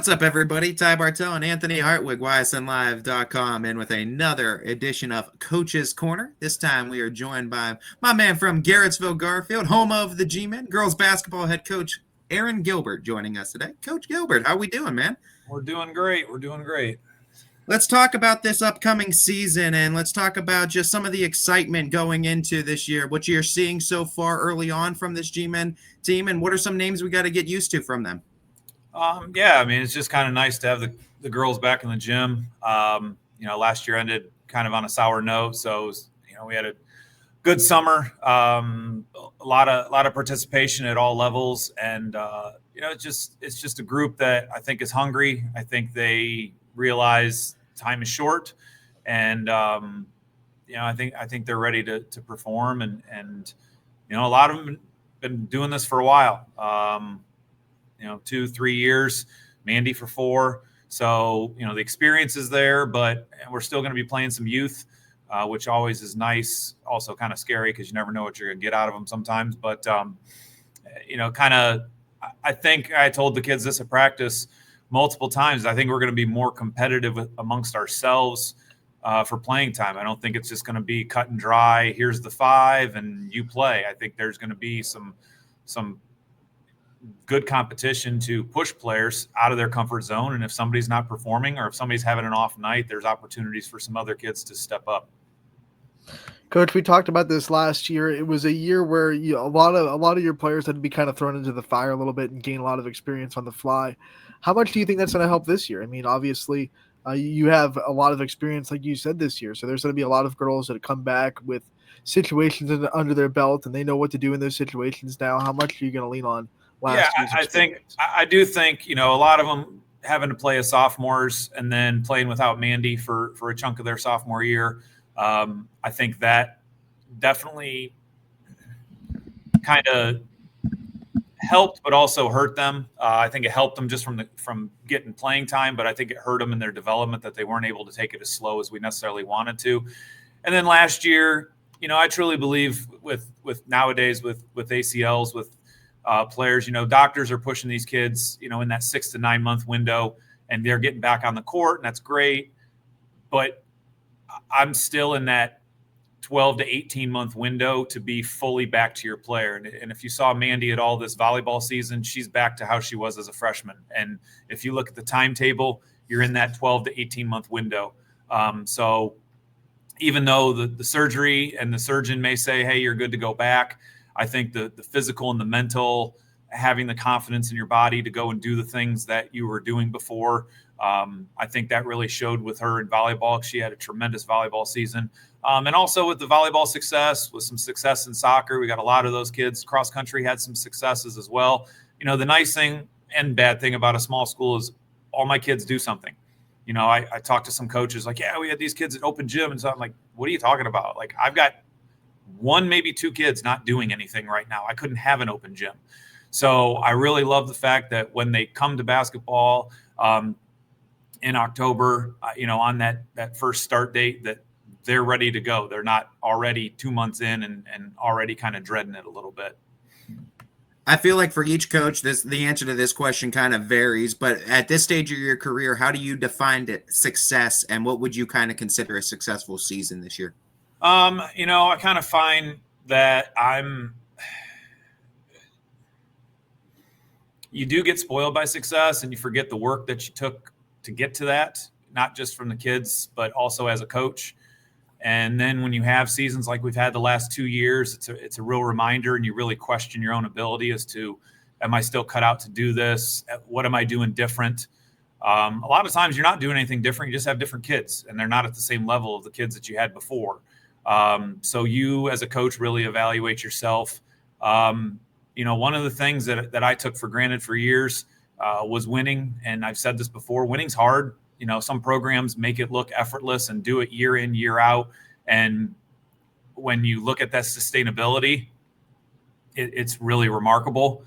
What's up, everybody? Ty Bartel and Anthony Hartwig, YSNLive.com, and with another edition of Coach's Corner. This time we are joined by my man from Garrettsville, Garfield, home of the G-Men, girls basketball head coach Aaron Gilbert joining us today. Coach Gilbert, how we doing, man? We're doing great. We're doing great. Let's talk about this upcoming season, and let's talk about just some of the excitement going into this year, what you're seeing so far early on from this G-Men team, and what are some names we got to get used to from them? Yeah, I mean, it's just kind of nice to have the girls back in the gym. Last year ended kind of on a sour note, so we had a good summer, a lot of participation at all levels, and it's just a group that I think is hungry. I think they realize time is short, and I think they're ready to perform, and a lot of them have been doing this for a while. 2-3 years, Mandy for 4. So, the experience is there, but we're still going to be playing some youth, which always is nice. Also kind of scary because you never know what you're going to get out of them sometimes. But, I think I told the kids this at practice multiple times. I think we're going to be more competitive amongst ourselves for playing time. I don't think it's just going to be cut and dry. Here's the 5 and you play. I think there's going to be some good competition to push players out of their comfort zone. And if somebody's not performing or if somebody's having an off night, there's opportunities for some other kids to step up. Coach, we talked about this last year. It was a year where a lot of your players had to be kind of thrown into the fire a little bit and gain a lot of experience on the fly. How much do you think that's going to help this year? I mean, obviously, you have a lot of experience, like you said, this year. So there's going to be a lot of girls that come back with situations under their belt, and they know what to do in those situations now. How much are you going to lean on? I do think, a lot of them having to play as sophomores and then playing without Mandy for a chunk of their sophomore year. I think that definitely kind of helped, but also hurt them. I think it helped them just from getting playing time, but I think it hurt them in their development that they weren't able to take it as slow as we necessarily wanted to. And then last year, I truly believe with nowadays with ACLs, with players, doctors are pushing these kids, in that 6 to 9 month window, and they're getting back on the court, and that's great. But I'm still in that 12 to 18 month window to be fully back to your player. And if you saw Mandy at all this volleyball season, she's back to how she was as a freshman. And if you look at the timetable, you're in that 12 to 18 month window. So even though the surgery and the surgeon may say, hey, you're good to go back, I think the physical and the mental, having the confidence in your body to go and do the things that you were doing before, I think that really showed with her in volleyball. She had a tremendous volleyball season. And also with the volleyball success, with some success in soccer, we got a lot of those kids. Cross country had some successes as well. The nice thing and bad thing about a small school is all my kids do something. I talked to some coaches like, yeah, we had these kids at open gym. And so I'm like, what are you talking about? Like, I've got 1, maybe 2 kids not doing anything right now. I couldn't have an open gym. So I really love the fact that when they come to basketball in October, on that first start date, that they're ready to go. They're not already 2 months in and already kind of dreading it a little bit. I feel like for each coach, the answer to this question kind of varies, but at this stage of your career, how do you define success, and what would you kind of consider a successful season this year? I kind of find that you do get spoiled by success and you forget the work that you took to get to that, not just from the kids, but also as a coach. And then when you have seasons like we've had the last 2 years, it's a real reminder, and you really question your own ability as to, am I still cut out to do this? What am I doing different? A lot of times you're not doing anything different. You just have different kids, and they're not at the same level of the kids that you had before. So you as a coach really evaluate yourself. One of the things that I took for granted for years was winning. And I've said this before, winning's hard. Some programs make it look effortless and do it year in, year out. And when you look at that sustainability, it's really remarkable.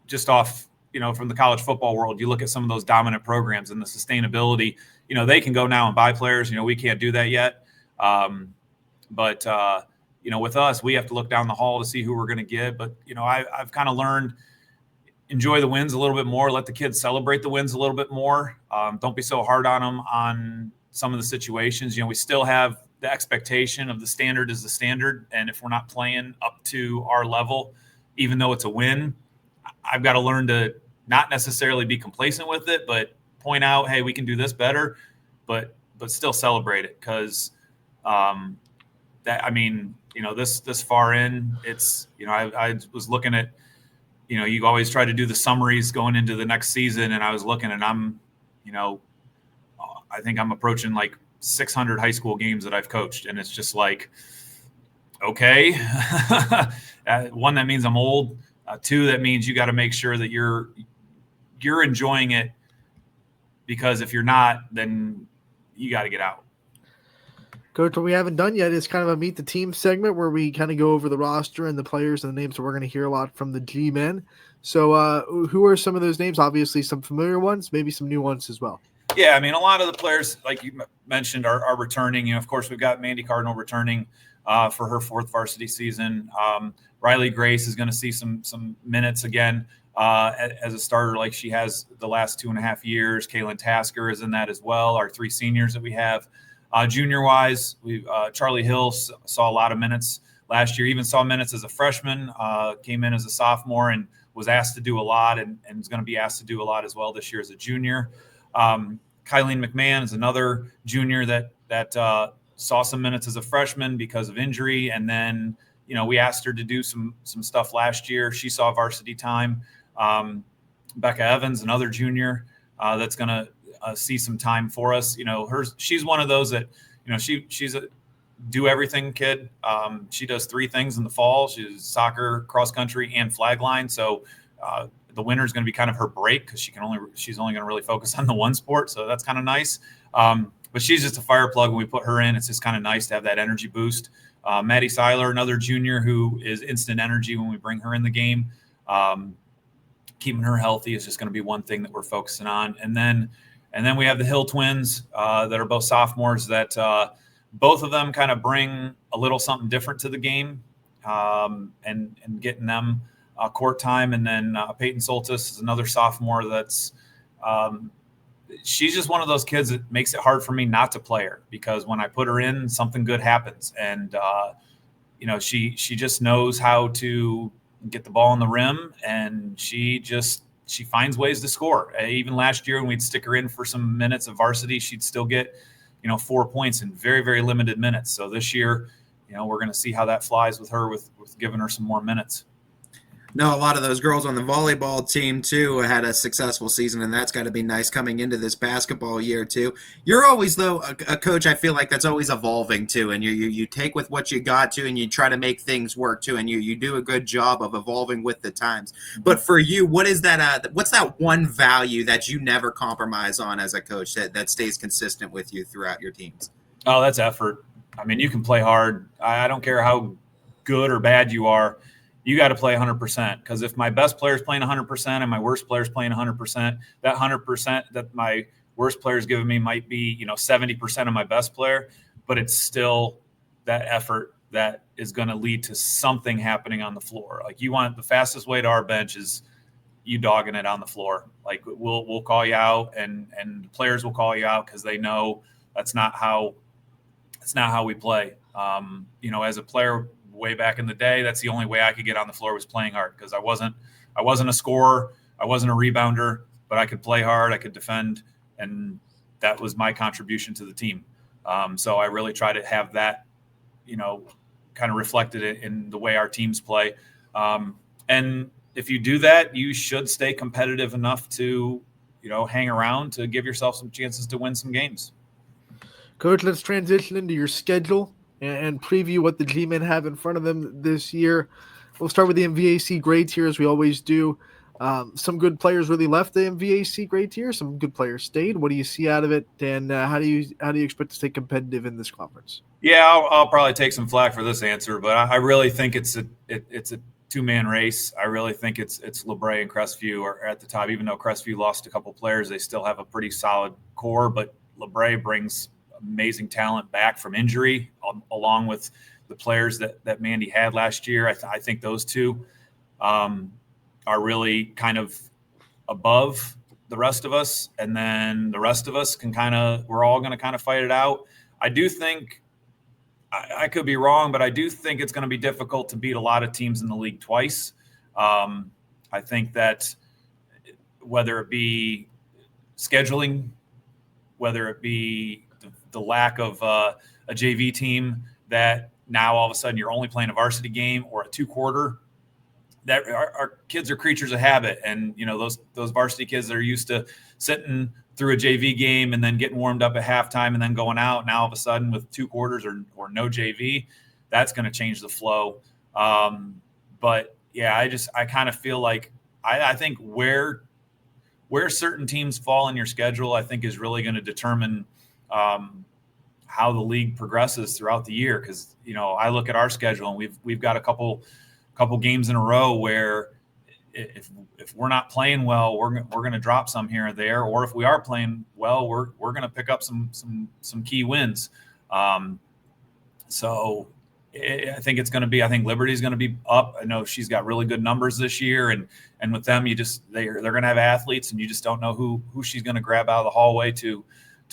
Just off, from the college football world, you look at some of those dominant programs and the sustainability, they can go now and buy players. We can't do that yet. But with us, we have to look down the hall to see who we're going to get. But, I've kind of learned, enjoy the wins a little bit more. Let the kids celebrate the wins a little bit more. Don't be so hard on them on some of the situations. We still have the expectation of the standard is the standard. And if we're not playing up to our level, even though it's a win, I've got to learn to not necessarily be complacent with it, but point out, hey, we can do this better, but still celebrate it. Cause this far in, it's, I was looking at, you always try to do the summaries going into the next season. And I was looking and I'm, I think I'm approaching like 600 high school games that I've coached. And it's just like, okay. One, that means I'm old. Two, that means you got to make sure that you're enjoying it, because if you're not, then you got to get out. Coach, what we haven't done yet is kind of a meet the team segment where we kind of go over the roster and the players and the names that we're going to hear a lot from the G-men. So who are some of those names? Obviously some familiar ones, maybe some new ones as well. Yeah, a lot of the players, like you mentioned, are returning. Of course, we've got Mandy Cardinal returning for her 4th varsity season. Riley Grace is going to see some minutes again as a starter like she has the last 2.5 years. Kaylin Tasker is in that as well, our 3 seniors that we have. Junior-wise, Charlie Hill saw a lot of minutes last year, even saw minutes as a freshman, came in as a sophomore and was asked to do a lot and is going to be asked to do a lot as well this year as a junior. Kyleen McMahon is another junior that saw some minutes as a freshman because of injury. And then, we asked her to do some stuff last year. She saw varsity time. Becca Evans, another junior that's going to see some time for us. She's one of those that, she's a do everything kid. She does 3 things in the fall. She's soccer, cross country, and flag line. So the winter is going to be kind of her break because she's only going to really focus on the one sport. So that's kind of nice. But she's just a fire plug when we put her in. It's just kind of nice to have that energy boost. Maddie Seiler, another junior who is instant energy when we bring her in the game. Keeping her healthy is just going to be one thing that we're focusing on. And then we have the Hill twins that are both sophomores that both of them kind of bring a little something different to the game and getting them court time. And then Peyton Soltis is another sophomore that's she's just one of those kids that makes it hard for me not to play her, because when I put her in, something good happens. And, she just knows how to get the ball on the rim, and she finds ways to score. Even last year when we'd stick her in for some minutes of varsity, she'd still get, 4 points in very, very limited minutes. So this year, we're going to see how that flies with her with giving her some more minutes. No, a lot of those girls on the volleyball team, too, had a successful season, and that's got to be nice coming into this basketball year, too. You're always, though, a coach, I feel like, that's always evolving, too, and you take with what you got, too, and you try to make things work, too, and you do a good job of evolving with the times. But for you, what is that? What's that one value that you never compromise on as a coach that stays consistent with you throughout your teams? Oh, that's effort. You can play hard. I don't care how good or bad you are. You got to play 100%, because if my best player is playing 100% and my worst player is playing 100%, that 100% that my worst player is giving me might be, 70% of my best player, but it's still that effort that is going to lead to something happening on the floor. Like, you want the fastest way to our bench is you dogging it on the floor. Like, we'll call you out, and the players will call you out because they know that's not how we play. As a player, way back in the day, that's the only way I could get on the floor was playing hard, because I wasn't a scorer, I wasn't a rebounder, but I could play hard, I could defend, and that was my contribution to the team. So I really try to have that, kind of reflected in the way our teams play. And if you do that, you should stay competitive enough to, hang around to give yourself some chances to win some games. Coach, let's transition into your schedule and preview what the G-men have in front of them this year. We'll start with the MVAC grade tier, as we always do. Some good players really left the MVAC grade tier. Some good players stayed. What do you see out of it, and how do you expect to stay competitive in this conference? Yeah, I'll probably take some flack for this answer, but I really think it's a two-man race. I really think it's LeBray and Crestview are at the top. Even though Crestview lost a couple players, they still have a pretty solid core. But LeBray brings amazing talent back from injury, along with the players that Mandy had last year. I think those two are really kind of above the rest of us, and then the rest of us we're all going to kind of fight it out. I do think, I could be wrong, but I do think it's going to be difficult to beat a lot of teams in the league twice. I think that whether it be scheduling, whether it be the lack of a JV team that now all of a sudden you're only playing a varsity game or a 2-quarter, that our kids are creatures of habit. And, those varsity kids that are used to sitting through a JV game and then getting warmed up at halftime and then going out, now all of a sudden with 2 quarters or no JV, that's going to change the flow. But yeah, I kind of feel like I think where certain teams fall in your schedule, I think is really going to determine how the league progresses throughout the year. Because I look at our schedule and we've got a couple games in a row where if we're not playing well, we're going to drop some here and there, or if we are playing well, we're going to pick up some key wins. So I think it's going to be. I think Liberty's going to be up. I know she's got really good numbers this year, and with them, they're going to have athletes, and you just don't know who she's going to grab out of the hallway to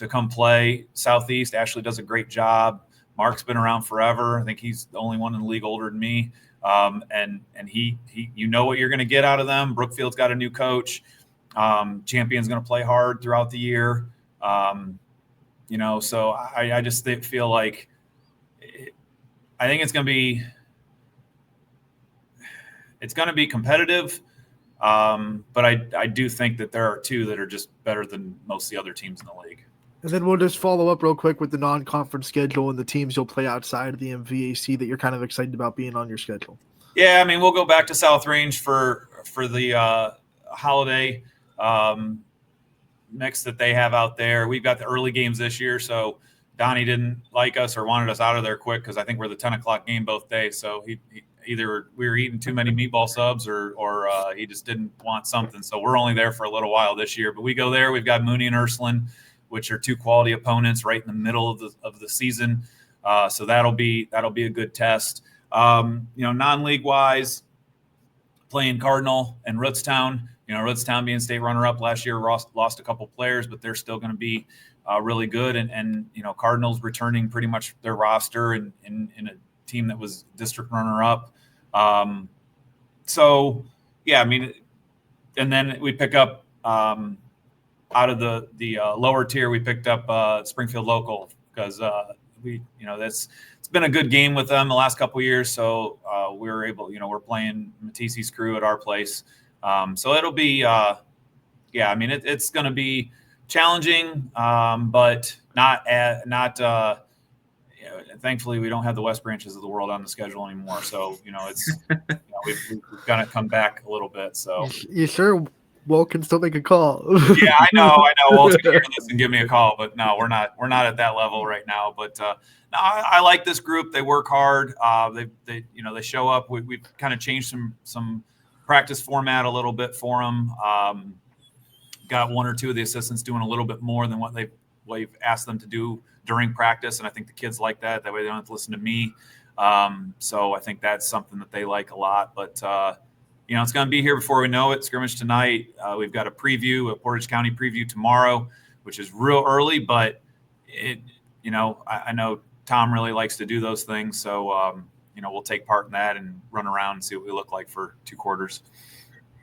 come play. Southeast, Ashley does a great job. Mark's been around forever. I think he's the only one in the league older than me. And he what you're going to get out of them. Brookfield's got a new coach. Champion's going to play hard throughout the year. So I just feel like I think it's going to be competitive. But I do think that there are 2 that are just better than most of the other teams in the league. And then we'll just follow up real quick with the non-conference schedule and the teams you'll play outside of the MVAC that you're kind of excited about being on your schedule. Yeah, I mean, we'll go back to South Range for the holiday mix that they have out there. We've got the early games this year, so Donnie didn't like us or wanted us out of there quick because I think we're the 10 o'clock game both days. So he either we were eating too many meatball subs or he just didn't want something. So we're only there for a little while this year. But we go there. We've got Mooney and Ursuline, which are 2 quality opponents right in the middle of the season. So that'll be a good test. Non-league wise, playing Cardinal and Rootstown. Rootstown being state runner-up last year, lost a couple players, but they're still going to be really good. And Cardinals returning pretty much their roster in a team that was district runner-up. So yeah, I mean, and then we pick up out of the lower tier, we picked up Springfield Local because it's been a good game with them the last couple of years. So we were able, we're playing Matisse's crew at our place. So it'll be, it's going to be challenging, but not thankfully we don't have the West Branches of the world on the schedule anymore. So, it's, we've got to come back a little bit. So you sure Walt can still make a call? Yeah, I know. Walt can hear this and give me a call, but no, we're not at that level right now. But no, I like this group. They work hard. They show up. We've kind of changed some practice format a little bit for them. Got 1 or 2 of the assistants doing a little bit more than what we've asked them to do during practice, and I think the kids like that. That way they don't have to listen to me. So I think that's something that they like a lot. But it's going to be here before we know it. Scrimmage tonight. We've got a Portage County preview tomorrow, which is real early, but I know Tom really likes to do those things. So, we'll take part in that and run around and see what we look like for 2 quarters.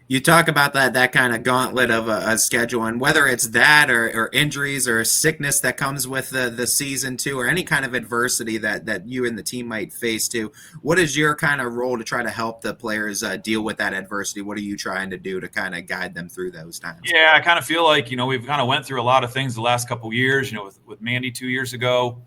You talk about that kind of gauntlet of a schedule, and whether it's that or injuries or sickness that comes with the season too, or any kind of adversity that you and the team might face too. What is your kind of role to try to help the players deal with that adversity? What are you trying to do to kind of guide them through those times? Yeah, I kind of feel like, we've kind of went through a lot of things the last couple of years, with Mandy 2 years ago,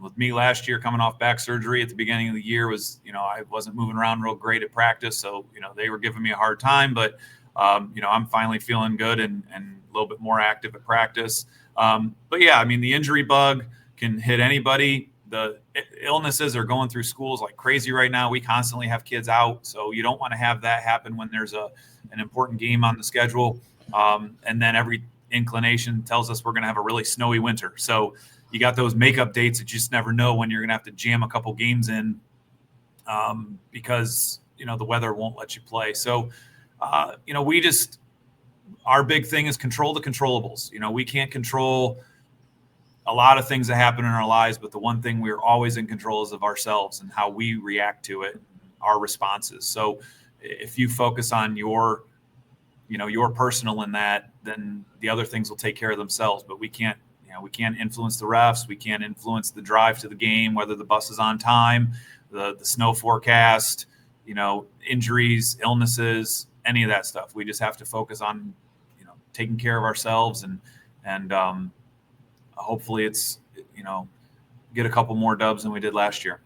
with me last year coming off back surgery at the beginning of the year was, I wasn't moving around real great at practice. So, they were giving me a hard time, but, I'm finally feeling good and a little bit more active at practice. But yeah, I mean, the injury bug can hit anybody. The illnesses are going through schools like crazy right now. We constantly have kids out. So you don't want to have that happen when there's an important game on the schedule. And then every inclination tells us we're going to have a really snowy winter. So you got those makeup dates that you just never know when you're going to have to jam a couple games in because, the weather won't let you play. So, our big thing is control the controllables. We can't control a lot of things that happen in our lives, but the one thing we're always in control is of ourselves and how we react to it, our responses. So if you focus on your personal in that, then the other things will take care of themselves. But we can't influence the refs. We can't influence the drive to the game, whether the bus is on time, the snow forecast, injuries, illnesses, any of that stuff. We just have to focus on, taking care of ourselves and hopefully it's, get a couple more dubs than we did last year.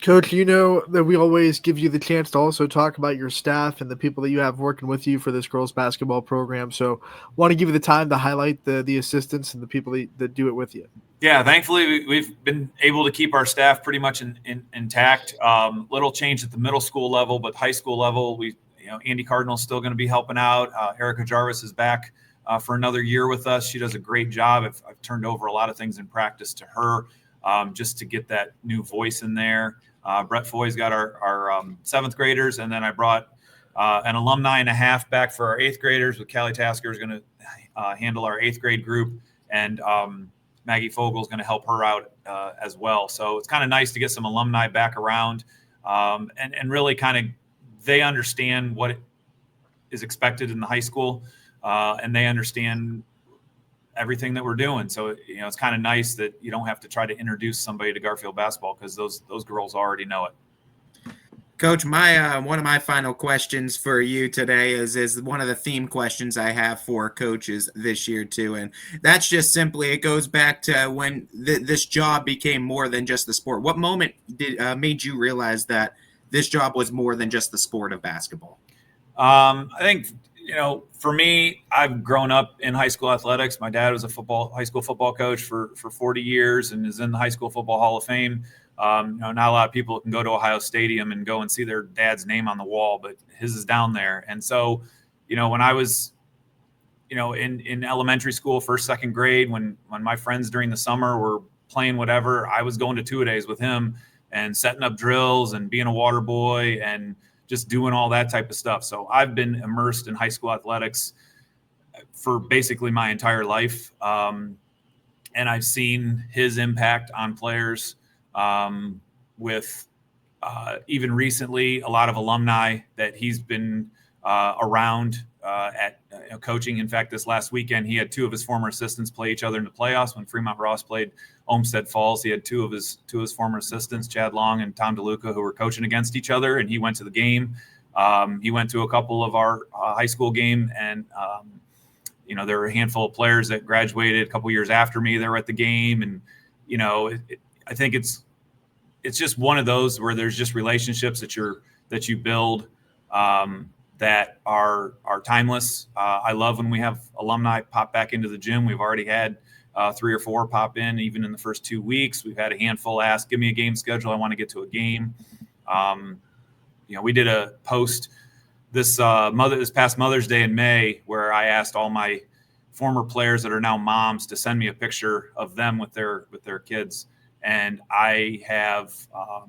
Coach, that we always give you the chance to also talk about your staff and the people that you have working with you for this girls basketball program. So want to give you the time to highlight the assistants and the people that do it with you. Yeah, thankfully we've been able to keep our staff pretty much intact. Little change at the middle school level, but high school level, Andy Cardinal's still going to be helping out. Erica Jarvis is back for another year with us. She does a great job. I've turned over a lot of things in practice to her just to get that new voice in there. Brett Foy's got our seventh graders, and then I brought an alumni and a half back for our eighth graders with Callie Tasker is going to handle our eighth grade group, and Maggie Fogel is going to help her out as well. So it's kind of nice to get some alumni back around and really kind of they understand what is expected in the high school and they understand everything that we're doing. So, it's kind of nice that you don't have to try to introduce somebody to Garfield basketball because those girls already know it. Coach, my one of my final questions for you today is one of the theme questions I have for coaches this year too, and that's just simply it goes back to when this job became more than just the sport. What moment made you realize that this job was more than just the sport of basketball? I think for me, I've grown up in high school athletics. My dad was a high school football coach for 40 years and is in the High School Football Hall of Fame. Not a lot of people can go to Ohio Stadium and go and see their dad's name on the wall, but his is down there. And so, when I was, in elementary school, first, second grade, when my friends during the summer were playing whatever, I was going to two-a-days with him and setting up drills and being a water boy and just doing all that type of stuff. So I've been immersed in high school athletics for basically my entire life. And I've seen his impact on players with even recently a lot of alumni that he's been around at coaching. In fact, this last weekend, he had two of his former assistants play each other in the playoffs. When Fremont Ross played Olmsted Falls, he had two of his former assistants, Chad Long and Tom DeLuca, who were coaching against each other, and he went to the game. He went to a couple of our high school game, and there were a handful of players that graduated a couple years after me. They were at the game, and I think it's just one of those where there's just relationships that you build that are timeless. I love when we have alumni pop back into the gym. We've already had 3 or 4 pop in, even in the first 2 weeks. We've had a handful ask, give me a game schedule. I want to get to a game. We did a post this past Mother's Day in May where I asked all my former players that are now moms to send me a picture of them with their kids. And I have, I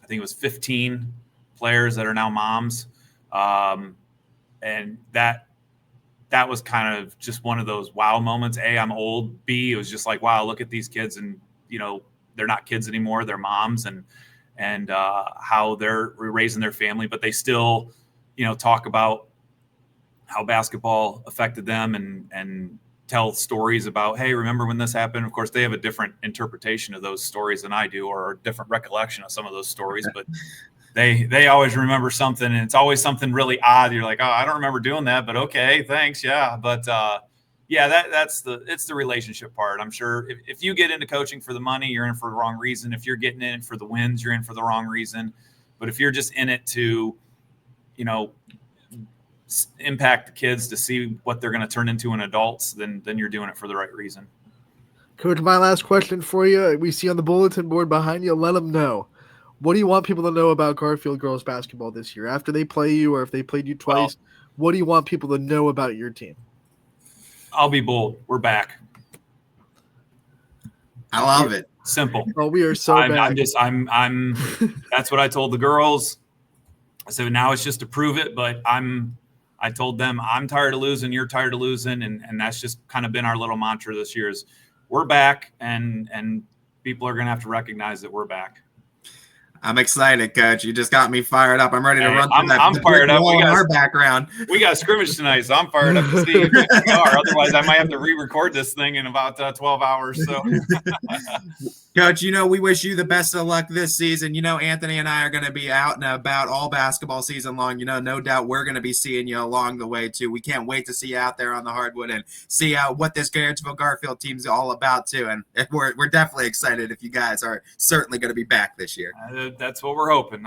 think it was 15 players that are now moms. And that was kind of just one of those wow moments. A, I'm old. B, it was just like, wow, look at these kids. And, they're not kids anymore. They're moms and how they're raising their family, but they still, talk about how basketball affected them and tell stories about, hey, remember when this happened? Of course, they have a different interpretation of those stories than I do, or a different recollection of some of those stories, but they always remember something, and it's always something really odd. You're like, oh, I don't remember doing that, but okay, thanks. Yeah. But it's the relationship part. I'm sure if you get into coaching for the money, you're in for the wrong reason. If you're getting in it for the wins, you're in for the wrong reason. But if you're just in it to, impact the kids to see what they're going to turn into in adults, then you're doing it for the right reason. Coach, my last question for you. We see on the bulletin board behind you, let them know. What do you want people to know about Garfield girls basketball this year? After they play you, or if they played you twice, what do you want people to know about your team? I'll be bold. We're back. I love it. Simple. Oh, we are so back. That's what I told the girls. I said, now it's just to prove it, but I'm I told them, I'm tired of losing, you're tired of losing, and that's just kind of been our little mantra this year is we're back, and people are going to have to recognize that we're back. I'm excited, Coach. You just got me fired up. I'm ready to run through I'm fired up. We got our background. We got a scrimmage tonight, so I'm fired up to see if we are. Otherwise, I might have to re-record this thing in about 12 hours. So, Coach, we wish you the best of luck this season. Anthony and I are going to be out and about all basketball season long. No doubt we're going to be seeing you along the way, too. We can't wait to see you out there on the hardwood and see what this Garrettsville Garfield team's all about, too. And we're definitely excited if you guys are certainly going to be back this year. That's what we're hoping.